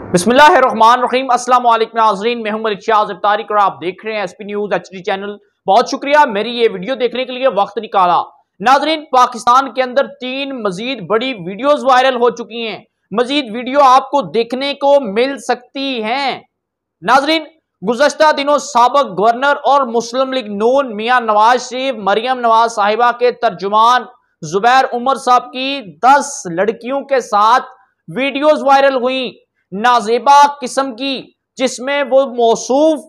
बिस्मिल्लाहिर्रहमानिर्रहीम अस्सलाम वालेकुम नाज़रीन, मैं हूं मलिक शाह तारिक और आप देख रहे हैं एसपी न्यूज एचडी चैनल। बहुत शुक्रिया मेरी ये वीडियो देखने के लिए वक्त निकाला। नाज़रीन, पाकिस्तान के अंदर 3 मजीद बड़ी वीडियोस वायरल हो चुकी हैं। मजीद वीडियो आपको देखने को मिल सकती हैं। नाज़रीन, गुज़श्ता दिनों साबिक गवर्नर और मुस्लिम लीग नून मियां नवाज शरीफ मरियम नवाज साहिबा के तर्जुमान जुबैर उमर साहब की 10 लड़कियों के साथ वीडियोस वायरल हुई नाजेबा किस्म की, जिसमें वो मौसूफ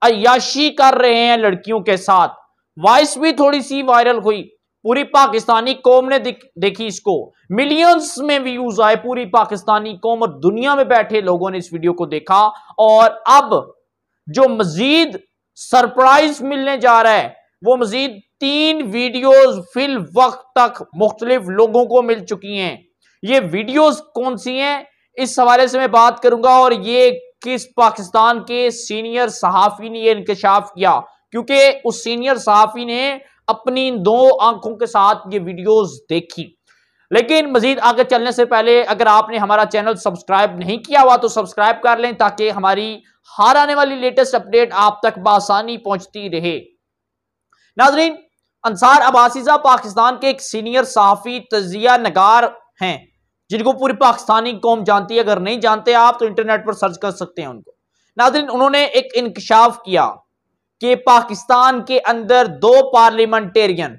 अय्याशी कर रहे हैं लड़कियों के साथ। वॉइस भी थोड़ी सी वायरल हुई। पूरी पाकिस्तानी कौम ने देखी इसको, मिलियंस में व्यूज आए। पूरी पाकिस्तानी कौम और दुनिया में बैठे लोगों ने इस वीडियो को देखा। और अब जो मजीद सरप्राइज मिलने जा रहा है वो मजीद 3 वीडियोस फिल वक्त तक मुख्तलिफ लोगों को मिल चुकी हैं। ये वीडियोस कौन सी हैं इस हवाले से मैं बात करूंगा, और ये किस पाकिस्तान के सीनियर सहाफी ने ये इंकशाफ किया, क्योंकि उस सीनियर सहाफी ने अपनी 2 आंखों के साथ ये वीडियोस देखी। लेकिन मजीद आगे चलने से पहले अगर आपने हमारा चैनल सब्सक्राइब नहीं किया हुआ तो सब्सक्राइब कर लें, ताकि हमारी हर आने वाली लेटेस्ट अपडेट आप तक बआसानी पहुंचती रहे। नाज़रीन, अंसार अब्बासी साहब पाकिस्तान के एक सीनियर सहाफी तजिया नगार हैं, जिनको पूरी पाकिस्तानी कौम जानती है। अगर नहीं जानते आप तो इंटरनेट पर सर्च कर सकते हैं उनको। नाज़रीन, उन्होंने एक इंकशाफ किया कि पाकिस्तान के अंदर 2 पार्लियामेंटेरियन,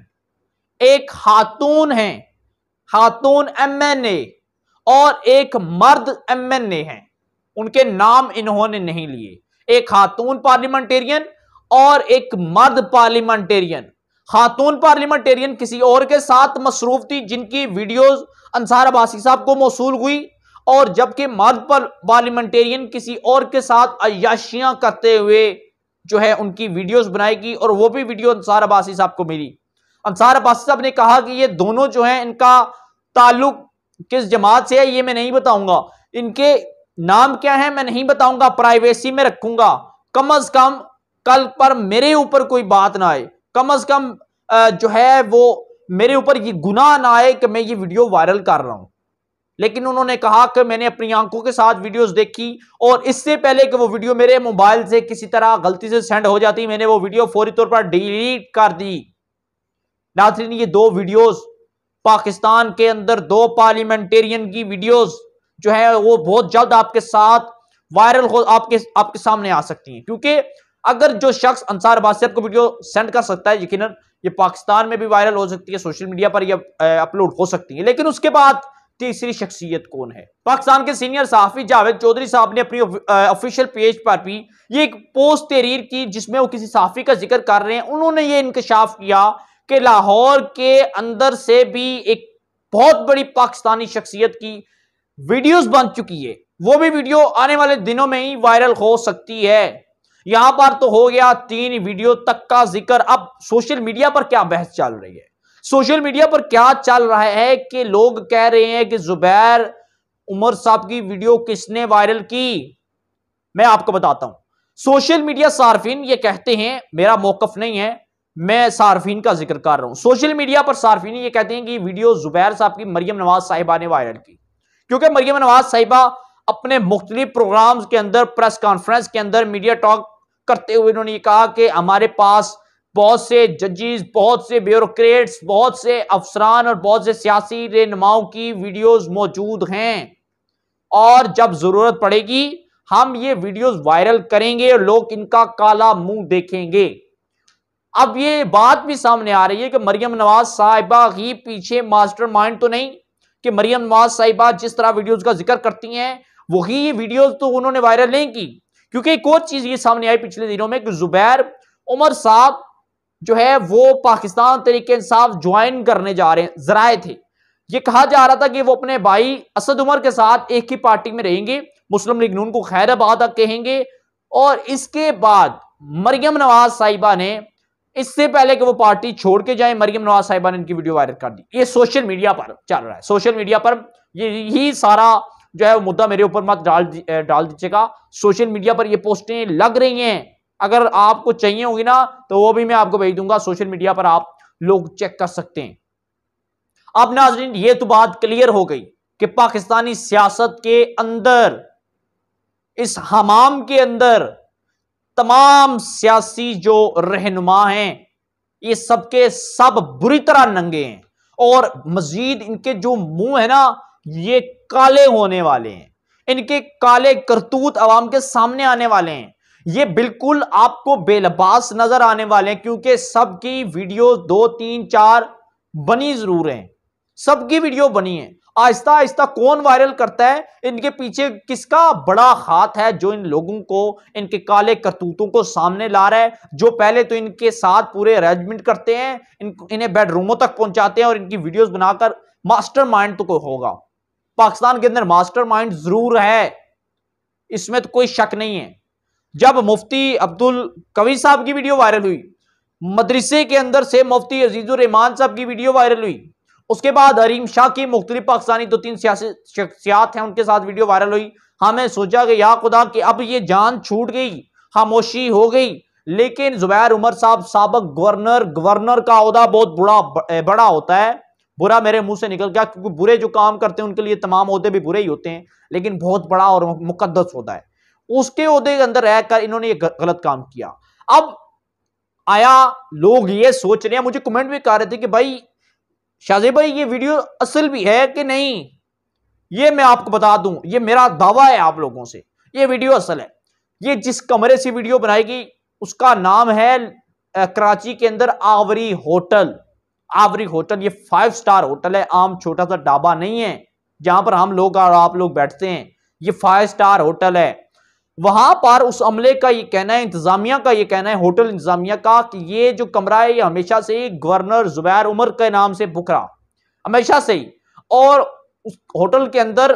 एक खातून है, खातून एमएनए, और एक मर्द एमएनए हैं। उनके नाम इन्होंने नहीं लिए। एक खातून पार्लियामेंटेरियन और एक मर्द पार्लियामेंटेरियन। खातून पार्लियामेंटेरियन किसी और के साथ मसरूफ थी, जिनकी वीडियोस अंसार अब्बासी साहब को मौसूल हुई, और जबकि मर्द पार्लियामेंटेरियन किसी और के साथ अय्याशियां करते हुए जो है उनकी वीडियोस बनाएगी, और वो भी वीडियो अंसार अब्बासी साहब को मिली। अंसार अब्बासी साहब ने कहा कि ये दोनों जो हैं इनका ताल्लुक किस जमात से है ये मैं नहीं बताऊंगा, इनके नाम क्या है मैं नहीं बताऊंगा, प्राइवेसी में रखूंगा। कम अज कम कल पर मेरे ऊपर कोई बात ना आए, कम अज कम जो है वो मेरे ऊपर ये गुनाह ना आए कि मैं ये वीडियो वायरल कर रहा हूं। लेकिन उन्होंने कहा कि मैंने अपनी आंखों के साथ वीडियोस देखी, और इससे पहले कि वो वीडियो मेरे मोबाइल से किसी तरह गलती से सेंड हो जाती, मैंने वो वीडियो फौरी तौर पर डिलीट कर दी। नाज़रीन, ये 2 वीडियोस पाकिस्तान के अंदर 2 पार्लियामेंटेरियन की वीडियोस जो है वो बहुत जल्द आपके साथ वायरल हो आपके सामने आ सकती हैं। क्योंकि अगर जो शख्स अंसार अब्बासी को वीडियो सेंड कर सकता है, यकीनन ये पाकिस्तान में भी वायरल हो सकती है, सोशल मीडिया पर ये अपलोड हो सकती है। लेकिन उसके बाद तीसरी शख्सियत कौन है? पाकिस्तान के सीनियर सहाफी जावेद चौधरी साहब ने अपनी ऑफिशियल पेज पर भी ये एक पोस्ट तहरीर की, जिसमें वो किसी सहाफी का जिक्र कर रहे हैं। उन्होंने ये इंकशाफ किया कि लाहौर के अंदर से भी एक बहुत बड़ी पाकिस्तानी शख्सियत की वीडियोस बन चुकी है। वो भी वीडियो आने वाले दिनों में ही वायरल हो सकती है। यहां पर तो हो गया 3 वीडियो तक का जिक्र। अब सोशल मीडिया पर क्या बहस चल रही है? सोशल मीडिया पर क्या चल रहा है कि लोग कह रहे हैं कि जुबैर उमर साहब की वीडियो किसने वायरल की। मैं आपको बताता हूं। सोशल मीडिया सार्फिन ये कहते हैं, मेरा मौकफ नहीं है, मैं सार्फिन का जिक्र कर रहा हूं। सोशल मीडिया पर सार्फिन ये कहते हैं कि वीडियो जुबैर साहब की मरियम नवाज साहिबा ने वायरल की, क्योंकि मरियम नवाज साहिबा अपने मुख्तलिफ प्रोग्राम्स के अंदर, प्रेस कॉन्फ्रेंस के अंदर मिडिया टॉक करते हुए उन्होंने कहा कि हमारे पास बहुत से जजेस, बहुत से ब्यूरोक्रेट्स, बहुत से अफसरान और बहुत से सियासी रहनुमाओं की वीडियोस मौजूद हैं, और जब जरूरत पड़ेगी हम ये वीडियोस वायरल करेंगे और लोग इनका काला मुंह देखेंगे। अब ये बात भी सामने आ रही है कि मरियम नवाज साहिबा ही पीछे मास्टरमाइंड तो नहीं, कि मरियम नवाज साहिबा जिस तरह वीडियोस का जिक्र करती हैं वही ये वीडियोस तो उन्होंने वायरल नहीं की। क्योंकि एक और चीज ये सामने आई पिछले दिनों में कि जुबैर उमर साहब जो है वो पाकिस्तान तरीके इंसाफ ज्वाइन करने जा रहे हैं। जराए थे, ये कहा जा रहा था कि वो अपने भाई असद उमर के साथ एक ही पार्टी में रहेंगे, मुस्लिम लीग नून को खैराबाद कहेंगे। और इसके बाद मरियम नवाज साहिबा ने, इससे पहले कि वो पार्टी छोड़ के जाए, मरियम नवाज साहिबा ने इनकी वीडियो वायरल कर दी। ये सोशल मीडिया पर चल रहा है। सोशल मीडिया पर यही सारा जो है वो मुद्दा मेरे ऊपर मत डाल दीजिएगा। सोशल मीडिया पर ये पोस्टें लग रही हैं, अगर आपको चाहिए होगी ना तो वो भी मैं आपको भेज दूंगा। सोशल मीडिया पर आप लोग चेक कर सकते हैं। अब नाज़रीन, ये तो बात क्लियर हो गई कि पाकिस्तानी सियासत के अंदर इस हमाम के अंदर तमाम सियासी जो रहनुमा हैं ये सबके सब बुरी तरह नंगे हैं और मजीद इनके जो मुंह है ना ये काले होने वाले हैं। इनके काले करतूत अवाम के सामने आने वाले हैं। ये बिल्कुल आपको बेलबास नजर आने वाले हैं क्योंकि सबकी वीडियो 2 3 4 बनी जरूर है, सबकी वीडियो बनी है। आहिस्ता आहिस्ता कौन वायरल करता है, इनके पीछे किसका बड़ा हाथ है जो इन लोगों को इनके काले करतूतों को सामने ला रहा है, जो पहले तो इनके साथ पूरे अरेंजमेंट करते हैं, इन्हें बेडरूमों तक पहुंचाते हैं और इनकी वीडियोस बनाकर मास्टरमाइंड तो कोई होगा पाकिस्तान के अंदर, मास्टरमाइंड जरूर है, इसमें तो कोई शक नहीं है। जब मुफ्ती अब्दुल कवी साहब की वीडियो वायरल हुई, मदरसे के अंदर से मुफ्ती अजीजुर रहमान साहब की वीडियो वायरल हुई, उसके बाद हरीम शाह की मुख्तलिफ पाकिस्तानी 2-3 सियासी शख्सियात हैं उनके साथ वीडियो वायरल हुई। हमें सोचा कि या खुदा कि अब ये जान छूट गई, खामोशी हो गई, लेकिन जुबैर उमर साहब साबिक गवर्नर का ओहदा बहुत बड़ा होता है। बुरा मेरे मुंह से निकल गया क्योंकि बुरे जो काम करते हैं उनके लिए तमाम ओहदे भी बुरे ही होते हैं, लेकिन बहुत बड़ा और मुकद्दस होता है। उसके ओहदे के अंदर रहकर इन्होंने ये गलत काम किया। अब आया लोग ये सोच रहे हैं, मुझे कमेंट भी कर रहे थे कि भाई शाहजेब भाई ये वीडियो असल भी है कि नहीं। ये मैं आपको बता दूं, ये मेरा दावा है आप लोगों से, ये वीडियो असल है। ये जिस कमरे से वीडियो बनाएगी उसका नाम है कराची के अंदर आवरी होटल। आवरी होटल ये 5 स्टार होटल है, आम छोटा सा ढाबा नहीं है जहां पर हम लोग और आप लोग बैठते हैं। ये 5 स्टार होटल है। वहां पर उस अमले का ये कहना है, इंतजामिया का ये कहना है, होटल इंतजामिया का, कि ये जो कमरा है ये हमेशा से ही गवर्नर जुबैर उमर के नाम से बुक रहा, हमेशा से ही। और उस होटल के अंदर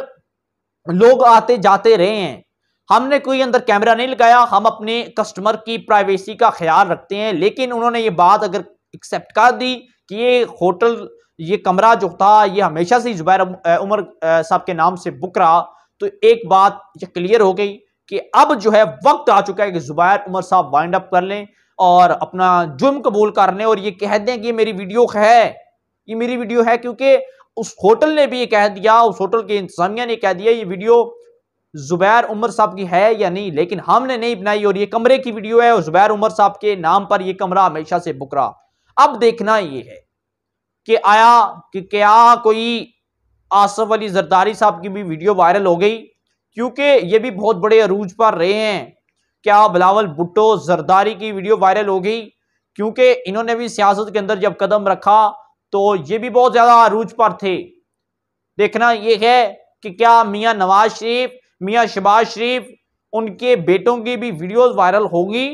लोग आते जाते रहे हैं। हमने कोई अंदर कैमरा नहीं लगाया, हम अपने कस्टमर की प्राइवेसी का ख्याल रखते हैं, लेकिन उन्होंने ये बात अगर एक्सेप्ट कर दी कि ये होटल, ये कमरा जो था ये हमेशा से जुबैर उमर साहब के नाम से बुक रहा, तो एक बात ये क्लियर हो गई कि अब जो है वक्त आ चुका है कि जुबैर उमर साहब वाइंड अप कर लें और अपना जुर्म कबूल कर लें और ये कह दें कि ये मेरी वीडियो है, ये मेरी वीडियो है। क्योंकि उस होटल ने भी ये कह दिया, उस होटल के इंतजामिया ने कह दिया ये वीडियो जुबैर उमर साहब की है या नहीं, लेकिन हमने नहीं बनाई और ये कमरे की वीडियो है और जुबैर उमर साहब के नाम पर ये कमरा हमेशा से बुक रहा। अब देखना ये है कि आया कि क्या कोई आसफ अली जरदारी साहब की भी वीडियो वायरल हो गई, क्योंकि ये भी बहुत बड़े अरूज पर रहे हैं। क्या बिलावल भुट्टो जरदारी की वीडियो वायरल हो गई, क्योंकि इन्होंने भी सियासत के अंदर जब कदम रखा तो ये भी बहुत ज्यादा अरूज पर थे। देखना ये है कि क्या मियां नवाज शरीफ, मियां शहबाज शरीफ, उनके बेटों की भी वीडियोस वायरल होगी।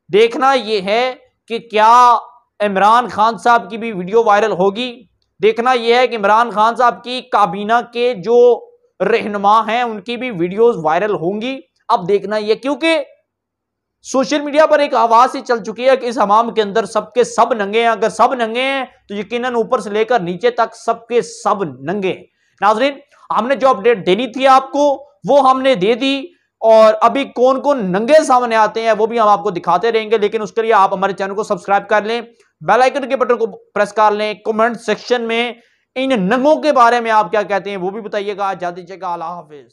देखना ये है कि क्या इमरान खान साहब की भी वीडियो वायरल होगी। देखना यह है कि इमरान खान साहब की काबीना के जो रहनुमा हैं उनकी भी वीडियोस वायरल होंगी। अब देखना यह, क्योंकि सोशल मीडिया पर एक आवाज ही चल चुकी है कि इस हमाम के अंदर सबके सब नंगे हैं। अगर सब नंगे हैं तो यकीनन ऊपर से लेकर नीचे तक सबके सब नंगे हैं। नाज़रीन, हमने जो अपडेट देनी थी आपको वो हमने दे दी, और अभी कौन कौन नंगे सामने आते हैं वो भी हम आपको दिखाते रहेंगे। लेकिन उसके लिए आप हमारे चैनल को सब्सक्राइब कर लें, बेल आइकन के बटन को प्रेस कर लें, कमेंट सेक्शन में इन नंगों के बारे में आप क्या कहते हैं वो भी बताइएगा। इजाज़त दीजिएगा, अल्लाह हाफिज।